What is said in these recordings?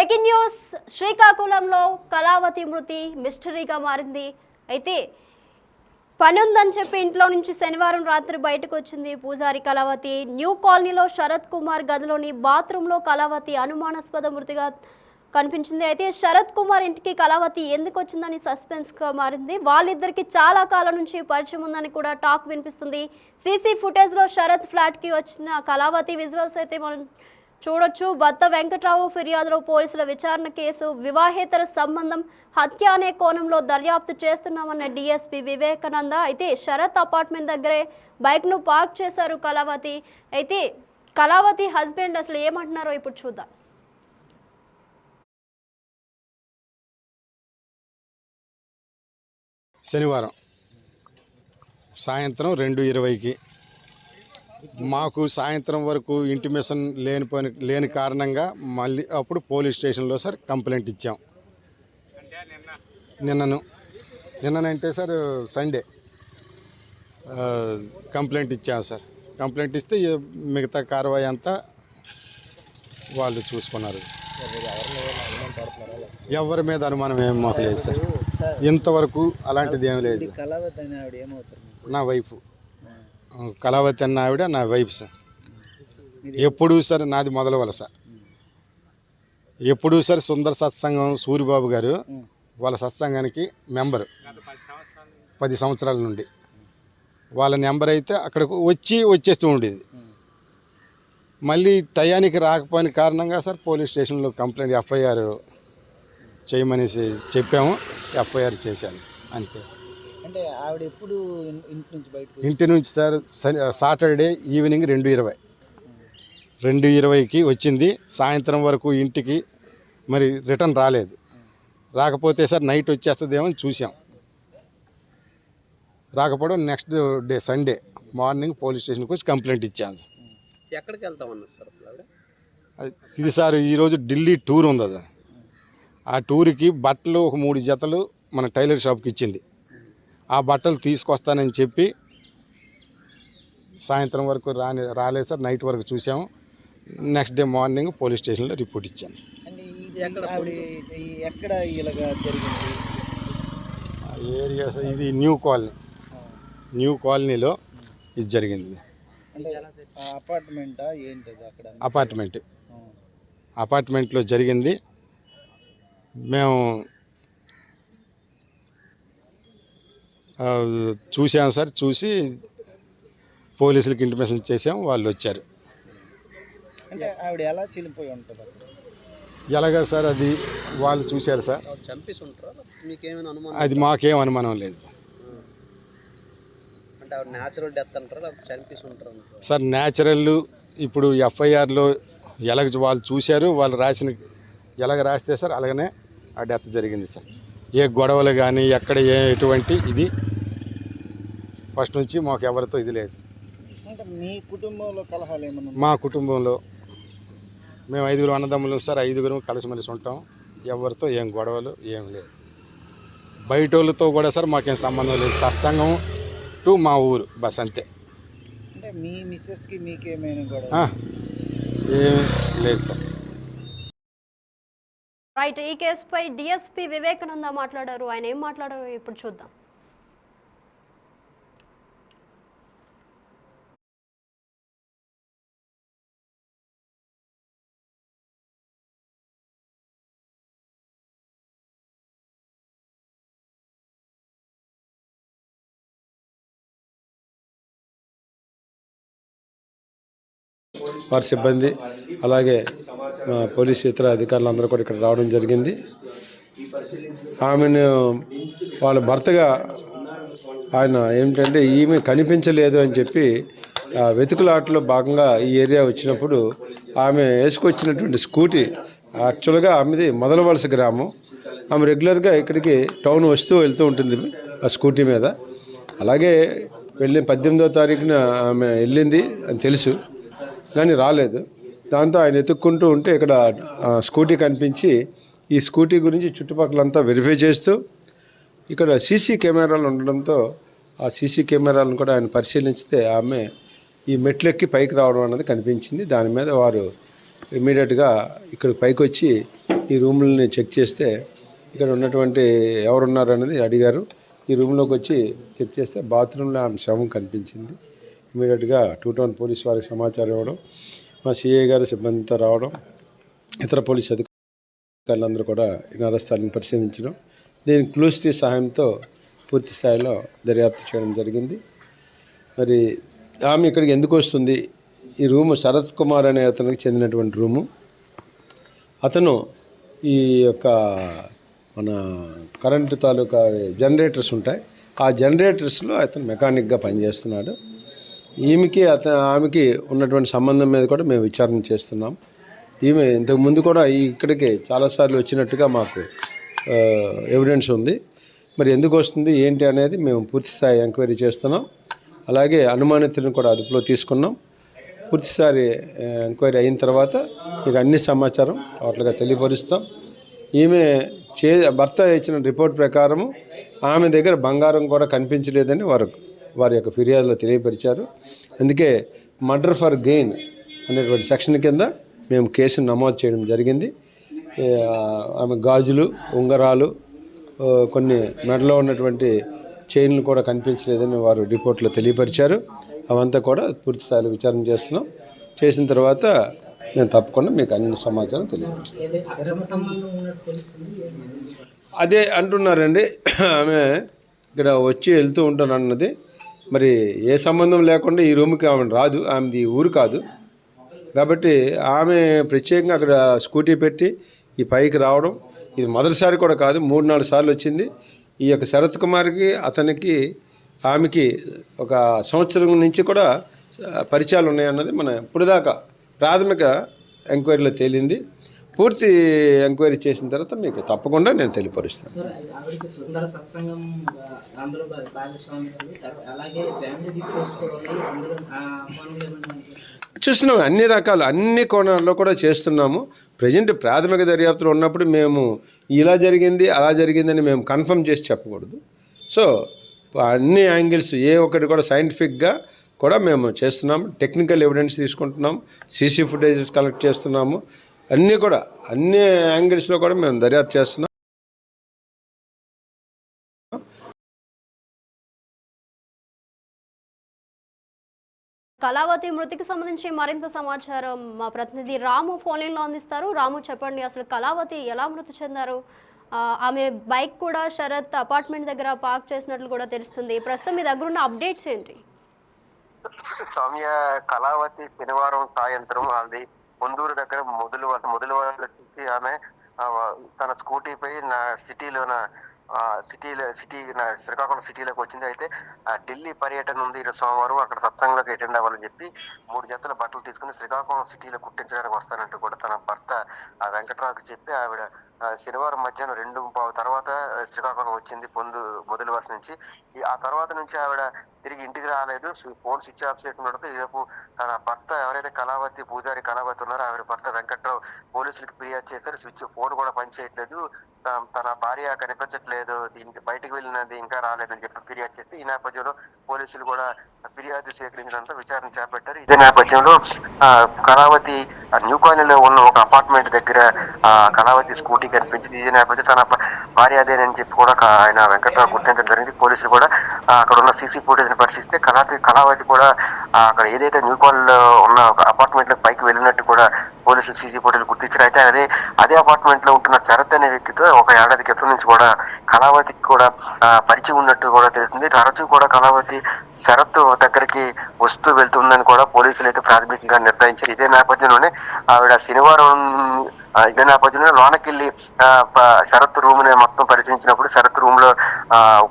Breaking news శ్రీకాకుళంలో కళావతి మృతి మిస్టరీగా మారింది. అయితే పని ఉందని చెప్పి ఇంట్లో నుంచి శనివారం రాత్రి బయటకు వచ్చింది పూజారి కళావతి. న్యూ కాలనీలో శరత్ కుమార్ గదిలోని బాత్రూంలో కళావతి అనుమానాస్పద మృతిగా కనిపించింది. అయితే శరత్ కుమార్ ఇంటికి కళావతి ఎందుకు వచ్చిందని సస్పెన్స్గా మారింది. వాళ్ళిద్దరికి చాలా కాలం నుంచి పరిచయం ఉందని కూడా టాక్ వినిపిస్తుంది. సీసీ ఫుటేజ్లో శరత్ ఫ్లాట్కి వచ్చిన కళావతి విజువల్స్ అయితే మనం చూడొచ్చు. భర్త వెంకట్రావు ఫిర్యాదులో పోలీసుల విచారణ కేసు వివాహేతర సంబంధం హత్య అనే కోణంలో దర్యాప్తు చేస్తున్నామన్న డీఎస్పీ వివేకానంద. అయితే శరత్ అపార్ట్మెంట్ దగ్గరే బైక్ను పార్క్ చేశారు కళావతి. అయితే కళావతి హస్బెండ్ అసలు ఏమంటున్నారో ఇప్పుడు చూద్దాం. శనివారం సాయంత్రం 2:20కి మాకు సాయంత్రం వరకు ఇంటిమేషన్ లేని కారణంగా మళ్ళీ అప్పుడు పోలీస్ స్టేషన్లో సార్ కంప్లైంట్ ఇచ్చాం. నిన్ననంటే సార్ సండే కంప్లైంట్ ఇచ్చాం సార్. కంప్లైంట్ ఇస్తే మిగతా కార్యవాయి అంతా వాళ్ళు చూసుకున్నారు. ఎవరి మీద అనుమానం ఏం మాకు లేదు సార్. ఇంతవరకు అలాంటిది ఏం లేదు. నా వైఫ్ కళావతి అన్న ఆవిడ నా వైఫ్ సార్. ఎప్పుడు సార్ నాది మొదల వలస. ఎప్పుడు సార్ సుందర సత్సంగం సూరిబాబు గారు వాళ్ళ సత్సంగానికి మెంబరు 10 సంవత్సరాల నుండి. వాళ్ళ నెంబర్ అయితే అక్కడికి వచ్చేస్తూ ఉండేది. మళ్ళీ టయానికి రాకపోయిన కారణంగా సార్ పోలీస్ స్టేషన్లో కంప్లైంట్ ఎఫ్ఐఆర్ చేయమనేసి చెప్పాము. ఎఫ్ఐఆర్ చేశాను అంతే. అంటే ఆవిడ ఎప్పుడు ఇంటి నుంచి సార్ సాటర్డే ఈవినింగ్ 2:20కి వచ్చింది. సాయంత్రం వరకు ఇంటికి మరి రిటర్న్ రాలేదు. రాకపోతే సార్ నైట్ వచ్చేస్తుందేమో చూసాం. రాకపోవడం next day Sunday morning police స్టేషన్కి వచ్చి కంప్లైంట్ ఇచ్చాను. ఎక్కడికి వెళ్తామన్నారు సార్ అసలు? ఇది సార్ ఈరోజు ఢిల్లీ టూర్ ఉంది. అది ఆ టూర్కి బట్టలు ఒక 3 జతలు మన టైలర్ షాప్కి ఇచ్చింది. ఆ బట్టలు తీసుకొస్తానని చెప్పి సాయంత్రం వరకు రాలేదు సార్. నైట్ వరకు చూసాము. నెక్స్ట్ డే మార్నింగ్ పోలీస్ స్టేషన్లో రిపోర్ట్ ఇచ్చాను. ఏరియా సార్ ఇది న్యూ కాలనీలో ఇది జరిగింది. అపార్ట్మెంట్లో జరిగింది. మేము చూసాం సార్. చూసి పోలీసులకు ఇంటిమేషన్ చేసాం. వాళ్ళు వచ్చారు. అంటే ఆవిడ ఎలా చనిపోయి ఉంటుంది? ఎలాగా సార్ అది వాళ్ళు చూశారు సార్. అది మాకేం అనుమానం లేదు సార్. న్యాచురల్ ఇప్పుడు ఎఫ్ఐఆర్లో ఎలాగ వాళ్ళు చూశారు, వాళ్ళు రాసిన ఎలాగ రాస్తే సార్ అలాగనే ఆ డెత్ జరిగింది సార్. ఏ గొడవలు కానీ ఎక్కడ ఎటువంటి ఇది ఫస్ట్ నుంచి మాకు ఎవరితో ఇది లేదు. మీ కుటుంబంలో కలహాలు ఏమన్నా? మా కుటుంబంలో మేము 5 అన్నదమ్ములు సార్. 5 కలిసిమెలిసి ఉంటాం. ఎవరితో ఏం గొడవలు ఏం లేవు. బయట వాళ్ళతో కూడా సార్ మాకేం సంబంధం లేదు. సత్సంగం టు మా ఊరు బస్ అంతే. అంటే మీ మిస్సెస్కి మీకేమైనా గొడవ? ఏం లేదు సార్. రైట్. ఈ కేసుపై డీఎస్పీ వివేకానంద మాట్లాడారు. ఆయన ఏం మాట్లాడారో ఇప్పుడు చూద్దాం. వారి సిబ్బంది అలాగే పోలీస్ ఇతర అధికారులందరూ కూడా ఇక్కడ రావడం జరిగింది. ఆమెను వాళ్ళ భర్తగా ఆయన ఏమిటంటే ఈమె కనిపించలేదు అని చెప్పి వెతుకులాటలో భాగంగా ఈ ఏరియా వచ్చినప్పుడు ఆమె వేసుకొచ్చినటువంటి స్కూటీ యాక్చువల్గా ఆమెది మొదల వలస గ్రామం. ఆమె రెగ్యులర్గా ఇక్కడికి టౌన్ వెళ్తూ ఉంటుంది ఆ స్కూటీ మీద. అలాగే 18వ తారీఖున ఆమె వెళ్ళింది అని తెలుసు కానీ రాలేదు. దాంతో ఆయన ఎత్తుక్కుంటూ ఉంటే ఇక్కడ స్కూటీ కనిపించి ఈ స్కూటీ గురించి చుట్టుపక్కలంతా వెరిఫై చేస్తూ ఇక్కడ సీసీ కెమెరాలు ఉండడంతో ఆ సీసీ కెమెరాలను కూడా ఆయన పరిశీలించితే ఆమె ఈ మెట్లెక్కి పైకి రావడం అన్నది కనిపించింది. దాని మీద వారు ఇమీడియట్గా ఇక్కడ పైకి వచ్చి ఈ రూములని చెక్ చేస్తే ఇక్కడ ఉన్నటువంటి ఎవరున్నారు అనేది అడిగారు. ఈ రూమ్లోకి వచ్చి చెక్ చేస్తే బాత్రూంలో ఆమె శవం కనిపించింది. ఇమీడియట్గా 2 టౌన్ పోలీస్ వారికి సమాచారం ఇవ్వడం, మా సిఐ గారు సిబ్బందితో రావడం, ఇతర పోలీస్ అధికారులందరూ కూడా ఈ నేరస్థలాన్ని పరిశీలించడం, దీని క్లూసిటీ సహాయంతో పూర్తి స్థాయిలో దర్యాప్తు చేయడం జరిగింది. మరి ఆమె ఇక్కడికి ఎందుకు వస్తుంది? ఈ రూము శరత్ కుమార్ అనే అతనికి చెందినటువంటి రూము. అతను ఈ యొక్క మన కరెంటు తాలూకా జనరేటర్స్ ఉంటాయి, ఆ జనరేటర్స్లో అతను మెకానిక్గా పనిచేస్తున్నాడు. ఆమెకి ఉన్నటువంటి సంబంధం మీద కూడా మేము విచారణ చేస్తున్నాం. ఈమె ఇంతకుముందు కూడా ఇక్కడికి చాలాసార్లు వచ్చినట్టుగా మాకు ఎవిడెన్స్ ఉంది. మరి ఎందుకు వస్తుంది ఏంటి అనేది మేము పూర్తిస్థాయి ఎంక్వైరీ చేస్తున్నాం. అలాగే అనుమానితులను కూడా అదుపులో తీసుకున్నాం. పూర్తిసారి ఎంక్వైరీ అయిన తర్వాత మీకు అన్ని సమాచారం వాటిగా తెలియపరుస్తాం. ఈమె భర్త ఇచ్చిన రిపోర్ట్ ప్రకారము ఆమె దగ్గర బంగారం కూడా కనిపించలేదని వారి యొక్క ఫిర్యాదులో తెలియపరిచారు. అందుకే మర్డర్ ఫర్ గెయిన్ అనేటువంటి సెక్షన్ కింద మేము కేసును నమోదు చేయడం జరిగింది. ఆమె గాజులు, ఉంగరాలు, కొన్ని మెడలో ఉన్నటువంటి చైన్లు కూడా కనిపించలేదని వారు రిపోర్ట్లో తెలియపరిచారు. అవంతా కూడా పూర్తి స్థాయిలో విచారణ చేస్తున్నాం. చేసిన తర్వాత నేను తప్పకుండా మీకు అన్ని సమాచారం తెలియజేస్తాను. అదే అంటున్నారండి, ఆమె ఇక్కడ వచ్చి వెళ్తూ ఉంటాను అన్నది. మరి ఏ సంబంధం లేకుండా ఈ రూమ్కి ఆమె రాదు, ఆమెది ఊరు కాదు కాబట్టి ఆమె ప్రత్యేకంగా అక్కడ స్కూటీ పెట్టి ఈ పైకి రావడం ఇది మొదటిసారి కూడా కాదు, 3-4 సార్లు వచ్చింది. ఈ యొక్క శరత్ కుమార్కి అతనికి ఆమెకి 1 సంవత్సరం నుంచి కూడా పరిచయాలు ఉన్నాయన్నది మన ఇప్పుడు దాకా ప్రాథమిక ఎంక్వైరీలో తేలింది. పూర్తి ఎంక్వైరీ చేసిన తర్వాత మీకు తప్పకుండా నేను తెలియపరుస్తాను. చూస్తున్నాము, అన్ని రకాలు అన్ని కోణాల్లో కూడా చేస్తున్నాము. ప్రజెంట్ ప్రాథమిక దర్యాప్తులో ఉన్నప్పుడు మేము ఇలా జరిగింది అలా జరిగిందని మేము కన్ఫర్మ్ చేసి చెప్పకూడదు. సో అన్ని యాంగిల్స్ ఏ ఒక్కటి కూడా సైంటిఫిక్గా కూడా మేము చేస్తున్నాము. టెక్నికల్ ఎవిడెన్స్ తీసుకుంటున్నాము, సీసీ ఫుటేజెస్ కలెక్ట్ చేస్తున్నాము. అన్నీ కూడా అన్ని యాంగిల్స్లో కూడా మేము దర్యాప్తు చేస్తున్నాం. కళావతి మృతికి సంబంధించి మరింత సమాచారం మా ప్రతినిధి రాము ఫోన్లైన్లో అందిస్తారు. రాము, చెప్పండి, అసలు కళావతి ఎలా మృతి చెందారు? ఆమె బైక్ కూడా శరత్ అపార్ట్మెంట్ దగ్గర పార్క్ చేసినట్లు కూడా తెలుస్తుంది. ప్రస్తుతం మీ దగ్గర ఉన్న అప్డేట్స్ ఏంటి? సౌమ్య, కళావతి శనివారం సాయంత్రం అది పొందూరు దగ్గర మొదలు చూసి ఆమె తన స్కూటీపై శ్రీకాకుళం సిటీలోకి వచ్చింది. అయితే ఢిల్లీ పర్యటన ఉంది ఈరోజు సోమవారం, అక్కడ సత్సంగంలోకి అటెండ్ అవ్వాలని చెప్పి 3 జతల బట్టలు తీసుకుని శ్రీకాకుళం సిటీలో కుట్టించడానికి వస్తానంటూ కూడా తన భర్త వెంకట్రావుకి చెప్పి ఆవిడ శనివారం మధ్యాహ్నం 2:15 తర్వాత శ్రీకాకుళం వచ్చింది మొదలు వరుస నుంచి. ఆ తర్వాత నుంచి ఆవిడ తిరిగి ఇంటికి రాలేదు. ఫోన్ స్విచ్ ఆఫ్ చేయకుండా రేపు తన భర్త ఎవరైతే పూజారి కళావతి ఉన్నారో ఆవిడ భర్త వెంకట్రావు పోలీసులకు ఫిర్యాదు చేశారు. ఫోన్ కూడా పనిచేయట్లేదు, తన భార్య కనిపించట్లేదు, బయటకు వెళ్ళినది ఇంకా రాలేదని చెప్పి ఫిర్యాదు చేస్తే ఈ నేపథ్యంలో పోలీసులు కూడా ఫిర్యాదు స్వీకరించడంతో విచారణ చేపట్టారు. ఇదే నేపథ్యంలో కళావతి న్యూ కాలనీలో ఉన్న ఒక అపార్ట్మెంట్ దగ్గర కళావతి స్కూటీ కనిపించింది. ఇదే నేపథ్యం తన భార్య అదేనని చెప్పి కూడా ఆయన వెంకట్రావు గుర్తించడం జరిగింది. పోలీసులు కూడా అక్కడ ఉన్న సీసీ ఫుటేజ్ ని పరిశీలిస్తే కళావతి కూడా అక్కడ ఏదైతే న్యూ కాలనీలో ఉన్న ఒక అపార్ట్మెంట్ లో పైకి వెళ్ళినట్టు కూడా పోలీసులు సీసీ ఫుటేజ్ గుర్తించారు. అయితే అదే అపార్ట్మెంట్ లో ఉంటున్న శరత్ అనే వ్యక్తితో 1 ఏడాది క్రితం నుంచి కూడా కళావతికి కూడా పరిచయం ఉన్నట్టు కూడా తెలుస్తుంది. తరచూ కూడా కళావతి శరత్ దగ్గరికి వస్తూ వెళ్తుందని కూడా పోలీసులు అయితే ప్రాథమికంగా నిర్ధారించారు. ఇదే నేపథ్యంలోనే ఆవిడ శనివారం లోనకెళ్ళి శరత్ రూమ్ ని మొత్తం పరిశీలించినప్పుడు శరత్ రూమ్ లో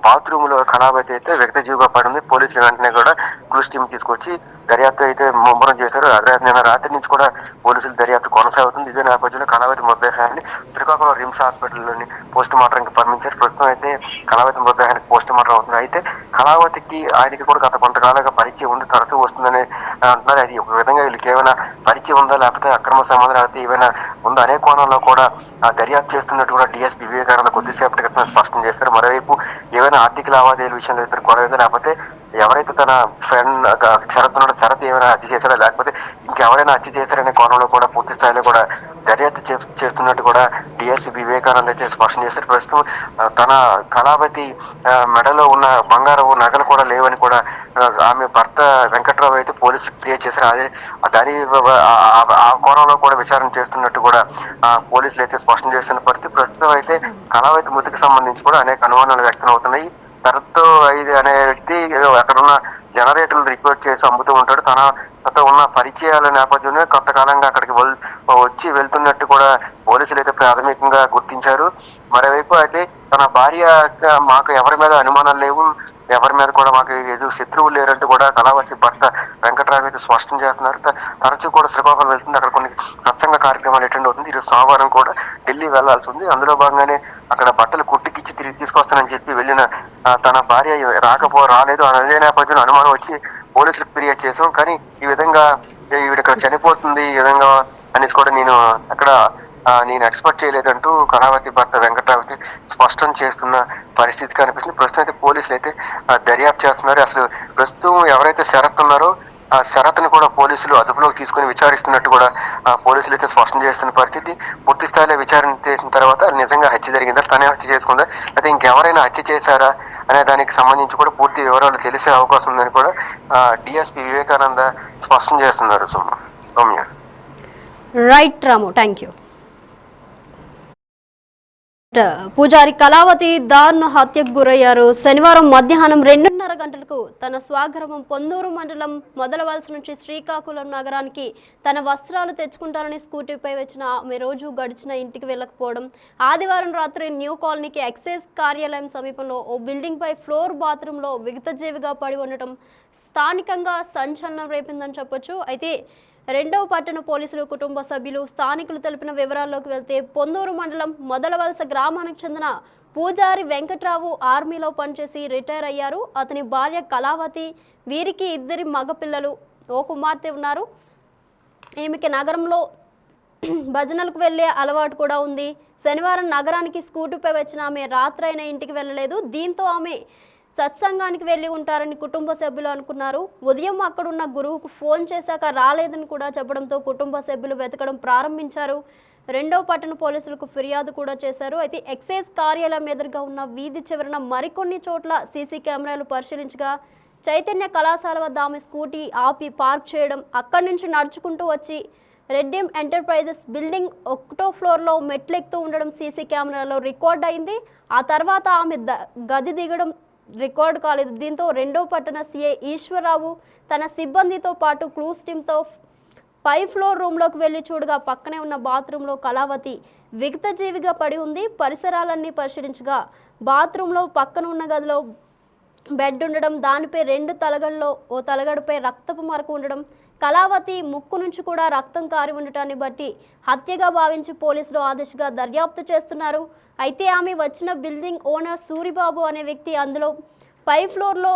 బాత్రూమ్ లో కళావతి అయితే వ్యక్తిజీవిగా పడింది. పోలీసులు వెంటనే కూడా క్లూస్ టీమ్ తీసుకొచ్చి దర్యాప్తు అయితే ముమ్మరం చేశారు. నిన్న రాత్రి నుంచి కూడా పోలీసులు దర్యాప్తు కొనసాగుతుంది. ఇదే నేపథ్యంలో కళావతి మృతదేహాన్ని శ్రీకాకుళం రిమ్స్ హాస్పిటల్లోని పోస్ట్ మార్టంకి పంపించారు. ప్రస్తుతం అయితే కళావతి మృతదేహానికి పోస్ట్ మార్టం అవుతుంది. అయితే కళావతికి ఆయనకి కూడా గత కొంతకాలంగా పరిచయం ఉంది, తరచూ వస్తుందని అంటున్నారు. అది ఒక విధంగా వీళ్ళకి ఏమైనా పరిచయం ఉందా లేకపోతే అక్రమ సంబంధం లేకపోతే ఏమైనా ఉందా అనే కోణంలో కూడా దర్యాప్తు చేస్తున్నట్టు కూడా DSP వివేకానంద కొద్దిసేపటి క్రితం స్పష్టం చేశారు. మరోవైపు ఏమైనా ఆర్థిక లావాదేవీల విషయంలో ఇద్దరు గొడవ లేకపోతే ఎవరైతే తన ఫ్రెండ్ శరత్ ఉన్నాడో శరత్ ఏమైనా హత్య చేశారా లేకపోతే ఇంకెవరైనా హత్య చేశారనే కోణంలో కూడా పూర్తి స్థాయిలో కూడా దర్యాప్తు చేస్తున్నట్టు కూడా డిఎస్పీ వివేకానంద్ అయితే స్పష్టం చేశారు. ప్రస్తుతం తన కళావతి మెడలో ఉన్న బంగారు నగలు కూడా లేవని కూడా ఆమె భర్త వెంకట్రావు అయితే పోలీసులు ఫిర్యాదు చేశారు. అదే దాని ఆ కోణంలో కూడా విచారణ చేస్తున్నట్టు కూడా పోలీసులు అయితే స్పష్టం చేస్తున్న పరిస్థితి. ప్రస్తుతం అయితే కళావతి మృతికి సంబంధించి కూడా అనేక అనుమానాలు వ్యక్తం అవుతున్నాయి. శరత్ అనే వ్యక్తి అక్కడ ఉన్న జనరేటర్లు రిక్వెస్ట్ చేసి అమ్ముతూ ఉంటాడు. తనతో ఉన్న పరిచయాల నేపథ్యంలో కొంతకాలంగా అక్కడికి వచ్చి వెళ్తున్నట్టు కూడా పోలీసులు అయితే ప్రాథమికంగా గుర్తించారు. మరోవైపు అయితే తన భార్య మాకు ఎవరి మీద అనుమానాలు లేవు, ఎవరి మీద కూడా మాకు ఎదురు శత్రువులు లేరంటూ కూడా కళావతి భర్త వెంకట్రావు అయితే స్పష్టం చేస్తున్నారు. తరచూ కూడా శ్రీకాకుళం వెళ్తుంది, అక్కడ కొన్ని సత్సంగ కార్యక్రమాలు అటెండ్ అవుతుంది. ఈరోజు సోమవారం కూడా ఢిల్లీ వెళ్లాల్సి ఉంది. అందులో భాగంగానే అక్కడ బట్టలు కుట్టికిచ్చి తిరిగి తీసుకొస్తానని చెప్పి వెళ్ళిన తన భార్య రాలేదు. అదే నేపథ్యంలో అనుమానం వచ్చి పోలీసులకు ఫిర్యాదు చేసాం. కానీ ఈ విధంగా ఈవిడ ఇక్కడ చనిపోతుంది ఈ విధంగా అనేసి కూడా నేను ఎక్స్పెక్ట్ చేయలేదంటూ కళావతి భర్త వెంకట్రావు స్పష్టం చేస్తున్న పరిస్థితి కనిపిస్తుంది. ప్రస్తుతం అయితే పోలీసులు అయితే దర్యాప్తు చేస్తున్నారు. అసలు ప్రస్తుతం ఎవరైతే శరత్ ఉన్నారో ఆ శరత్ను కూడా పోలీసులు అదుపులోకి తీసుకుని విచారిస్తున్నట్టు కూడా పోలీసులు అయితే స్పష్టం చేస్తున్న పరిస్థితి. పూర్తి స్థాయిలో విచారణ చేసిన తర్వాత నిజంగా హత్య జరిగిందా, తనే హత్య చేసుకుందా, అయితే ఇంకెవరైనా హత్య చేశారా అనే దానికి సంబంధించి కూడా పూర్తి వివరాలు తెలిసే అవకాశం ఉందని కూడా డిఎస్పీ వివేకానంద స్పష్టం చేస్తున్నారు. Soumya. Right Ramu, thank you. పూజారి కళావతి దారుణ హత్యకు గురయ్యారు. శనివారం మధ్యాహ్నం 2:30 గంటలకు తన స్వగ్రామం పొందూరు మండలం మొదలవలస నుంచి శ్రీకాకుళం నగరానికి తన వస్త్రాలు తెచ్చుకుంటారని స్కూటీపై వచ్చిన ఆమె రోజు గడిచిన ఇంటికి వెళ్ళకపోవడం, ఆదివారం రాత్రి న్యూ కాలనీకి ఎక్సైజ్ కార్యాలయం సమీపంలో ఓ బిల్డింగ్ పై ఫ్లోర్ బాత్రూంలో విగతజీవిగా పడి ఉండటం స్థానికంగా సంచలనం రేపిందని చెప్పొచ్చు. అయితే రెండవ పట్టణ పోలీసులు, కుటుంబ సభ్యులు, స్థానికులు తెలిపిన వివరాల్లోకి వెళ్తే పొందూరు మండలం మొదలవలస గ్రామానికి చెందిన పూజారి వెంకట్రావు ఆర్మీలో పనిచేసి రిటైర్ అయ్యారు. అతని భార్య కళావతి, వీరికి 2 మగపిల్లలు, ఓ కుమార్తె ఉన్నారు. ఈమెకి నగరంలో భజనలకు వెళ్లే అలవాటు కూడా ఉంది. శనివారం నగరానికి స్కూటీపై వచ్చిన ఆమె రాత్రైనా ఇంటికి వెళ్ళలేదు. దీంతో ఆమె సత్సంగానికి వెళ్ళి ఉంటారని కుటుంబ సభ్యులు అనుకున్నారు. ఉదయం అక్కడున్న గురువుకు ఫోన్ చేశాక రాలేదని కూడా చెప్పడంతో కుటుంబ సభ్యులు వెతకడం ప్రారంభించారు. రెండవ పట్టణ పోలీసులకు ఫిర్యాదు కూడా చేశారు. అయితే ఎక్సైజ్ కార్యాలయం ఎదురుగా ఉన్న వీధి చివరన మరికొన్ని చోట్ల సీసీ కెమెరాలు పరిశీలించగా చైతన్య కళాశాల వద్ద ఆమె స్కూటీ ఆపి పార్క్ చేయడం, అక్కడి నుంచి నడుచుకుంటూ వచ్చి రెడ్డియం ఎంటర్ప్రైజెస్ బిల్డింగ్ 1వ ఫ్లోర్లో మెట్లెక్కుతూ ఉండడం సీసీ కెమెరాలో రికార్డ్ అయింది. ఆ తర్వాత ఆమె గది దిగడం రికార్డు కాలేదు. దీంతో రెండవ పట్టణ సిఐ ఈశ్వరరావు తన సిబ్బందితో పాటు క్లూస్ టీంతో పై ఫ్లోర్ రూమ్లోకి వెళ్ళి చూడగా పక్కనే ఉన్న బాత్రూంలో కళావతి విగతజీవిగా పడి ఉంది. పరిసరాలన్నీ పరిశీలించగా బాత్రూంలో పక్కన ఉన్న గదిలో బెడ్ ఉండడం, దానిపై 2 తలగడలో ఓ తలగడపై రక్తపు మరక ఉండడం, కళావతి ముక్కు నుంచి కూడా రక్తం కారి ఉండటాన్ని బట్టి హత్యగా భావించి పోలీసులు ఆ దిశగా దర్యాప్తు చేస్తున్నారు. అయితే ఆమె వచ్చిన బిల్డింగ్ ఓనర్ సూరిబాబు అనే వ్యక్తి, అందులో పై ఫ్లోర్లో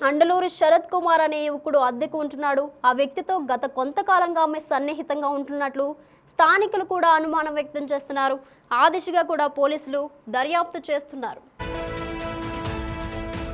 అండలూరి శరత్ కుమార్ అనే యువకుడు అద్దెకు ఉంటున్నాడు. ఆ వ్యక్తితో గత కొంతకాలంగా ఆమె సన్నిహితంగా ఉంటున్నట్లు స్థానికులు కూడా అనుమానం వ్యక్తం చేస్తున్నారు. ఆ దిశగా కూడా పోలీసులు దర్యాప్తు చేస్తున్నారు.